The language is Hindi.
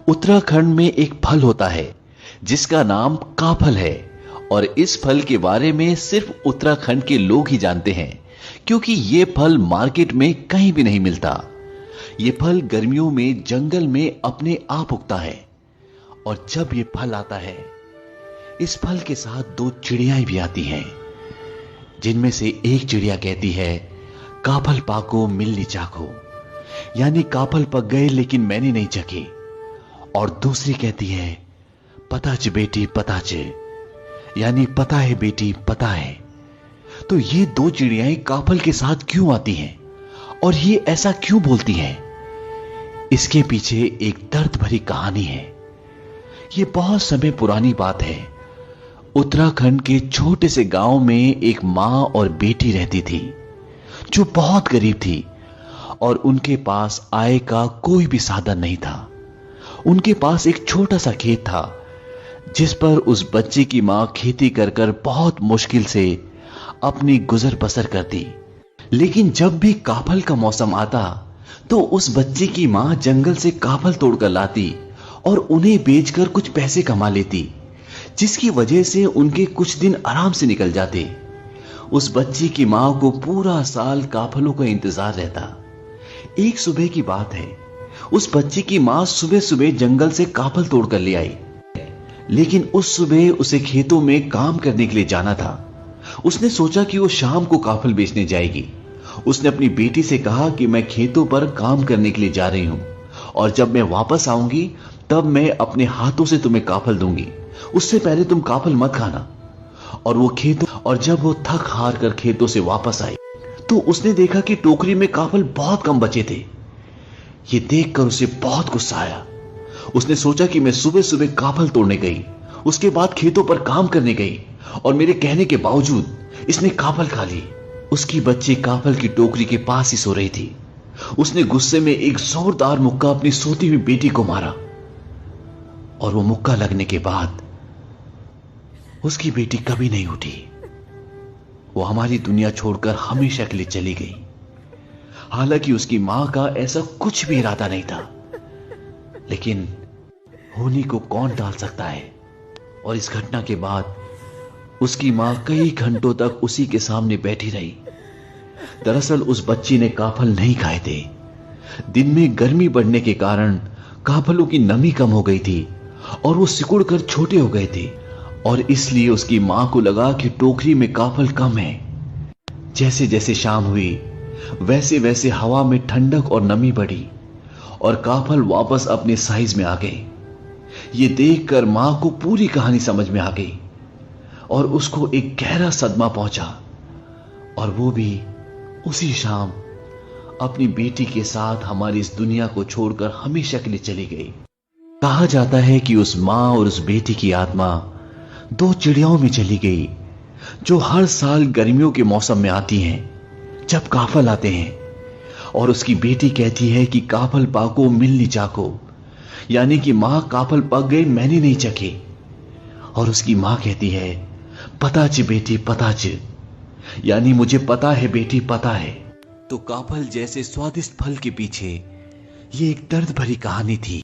उत्तराखंड में एक फल होता है जिसका नाम काफल है और इस फल के बारे में सिर्फ उत्तराखंड के लोग ही जानते हैं क्योंकि ये फल मार्केट में कहीं भी नहीं मिलता। ये फल गर्मियों में जंगल में अपने आप उगता है और जब ये फल आता है इस फल के साथ दो चिड़ियाएं भी आती हैं जिनमें से एक चिड़िया कहती है काफल पाको मिलनी चाको, यानी काफल पक गए लेकिन मैंने नहीं चखे, और दूसरी कहती है पताच बेटी पताच, यानी पता है बेटी पता है। तो ये दो चिड़ियाएं काफल के साथ क्यों आती हैं और ये ऐसा क्यों बोलती हैं? इसके पीछे एक दर्द भरी कहानी है। ये बहुत समय पुरानी बात है। उत्तराखंड के छोटे से गांव में एक मां और बेटी रहती थी जो बहुत गरीब थी और उनके पास आय का कोई भी साधन नहीं था। उनके पास एक छोटा सा खेत था जिस पर उस बच्चे की मां खेती कर कर बहुत मुश्किल से अपनी गुजर बसर करती। लेकिन जब भी काफल का मौसम आता तो उस बच्चे की मां जंगल से काफल तोड़कर लाती और उन्हें बेचकर कुछ पैसे कमा लेती, जिसकी वजह से उनके कुछ दिन आराम से निकल जाते। उस बच्ची की मां को पूरा साल काफलों का इंतजार रहता। एक सुबह की बात है, उस बच्ची की मां सुबह सुबह जंगल से काफल तोड़कर ले आई, लेकिन उस सुबह उसे खेतों में काम करने के लिए जाना था। उसने सोचा कि वो शाम को काफल बेचने जाएगी। उसने अपनी बेटी से कहा कि मैं खेतों पर काम करने के लिए जा रही हूं और जब मैं वापस आऊंगी तब मैं अपने हाथों से तुम्हें काफल दूंगी, उससे पहले तुम काफल मत खाना। और जब वो थक हार कर खेतों से वापस आई तो उसने देखा कि टोकरी में काफल बहुत कम बचे थे। ये देखकर उसे बहुत गुस्सा आया। उसने सोचा कि मैं सुबह सुबह काफल तोड़ने गई, उसके बाद खेतों पर काम करने गई और मेरे कहने के बावजूद इसने काफल खा ली। उसकी बच्ची काफल की टोकरी के पास ही सो रही थी। उसने गुस्से में एक जोरदार मुक्का अपनी सोती हुई बेटी को मारा और वो मुक्का लगने के बाद उसकी बेटी कभी नहीं उठी। वो हमारी दुनिया छोड़कर हमेशा के लिए चली गई। हालांकि उसकी मां का ऐसा कुछ भी इरादा नहीं था, लेकिन होनी को कौन टाल सकता है। और इस घटना के बाद उसकी मां कई घंटों तक उसी के सामने बैठी रही। दरअसल उस बच्ची ने काफल नहीं खाए थे। दिन में गर्मी बढ़ने के कारण काफलों की नमी कम हो गई थी और वो सिकुड़कर छोटे हो गए थे और इसलिए उसकी मां को लगा कि टोकरी में काफल कम है। जैसे जैसे शाम हुई वैसे वैसे हवा में ठंडक और नमी बढ़ी और काफल वापस अपने साइज में आ गए। ये देखकर मां को पूरी कहानी समझ में आ गई और उसको एक गहरा सदमा पहुंचा और वो भी उसी शाम अपनी बेटी के साथ हमारी इस दुनिया को छोड़कर हमेशा के लिए चली गई। कहा जाता है कि उस मां और उस बेटी की आत्मा दो चिड़ियाओं में चली गई जो हर साल गर्मियों के मौसम में आती हैं जब काफल आते हैं। और उसकी बेटी कहती है कि काफल पाको मिलनी चाको, यानी कि मां काफल पक गए मैंने नहीं चखे। और उसकी मां कहती है पताच बेटी पताच, यानी मुझे पता है बेटी पता है। तो काफल जैसे स्वादिष्ट फल के पीछे ये एक दर्द भरी कहानी थी।